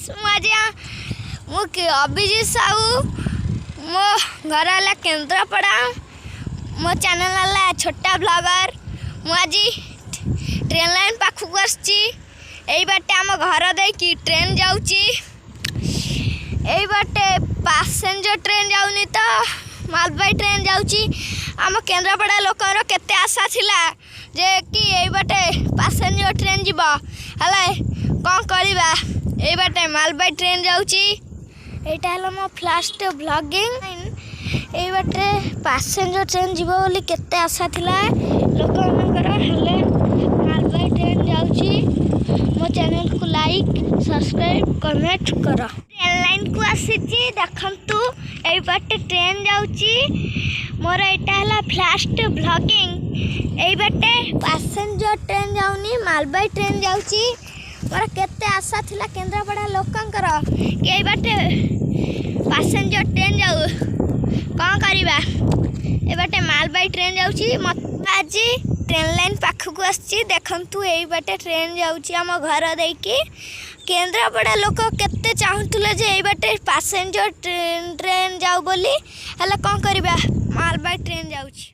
Friends मुझे अभिजीत साहू मो घर है केन्द्रापड़ा मो चैनल है छोटा ब्लॉगर मुझे ट्रेन लाइन पाखक आई बाटे आम घर देकी ट्रेन जाऊँगी बाटे पैसेंजर ट्रेन जाऊनी तो मालबाई ट्रेन जाऊँगी आम केन्द्रापड़ा लोकर केते आशा थिला जे कि ये बाटे पैसेंजर ट्रेन जीव है कौन करवा ये बाटे मालबाई ट्रेन जाऊँगी यहाँ है मो फास्ट ब्लॉगिंग ये बाटे पैसेंजर ट्रेन जीव बोली केते आशा थिला लोक हेले मालबाई ट्रेन जाऊँगी मो चैनल को लाइक सब्सक्राइब कमेंट कर ट्रेन लाइन को आसी देखु ये बाटे ट्रेन जाऊँगी मोर यहाँ है फास्ट ब्लॉगिंग ये बाटे पैसेंजर ट्रेन जाऊनी मालबाई ट्रेन जाऊँगी मोर केते आशा थिला केन्द्रापड़ा लोकंकर कि ये बाटे पैसेंजर ट्रेन जाऊ कौन करवा ये बाटे मालबाई ट्रेन जाऊँगी मत आज ट्रेन लाइन पाखक आसी देखु यही बाटे ट्रेन जाऊँगी आम घर देकी केन्द्रापड़ा लोक केते चाहूले जे बाटे पैसेंजर ट्रेन जाऊ बोली हेले कौन करवा मालबाई ट्रेन जाऊँगी।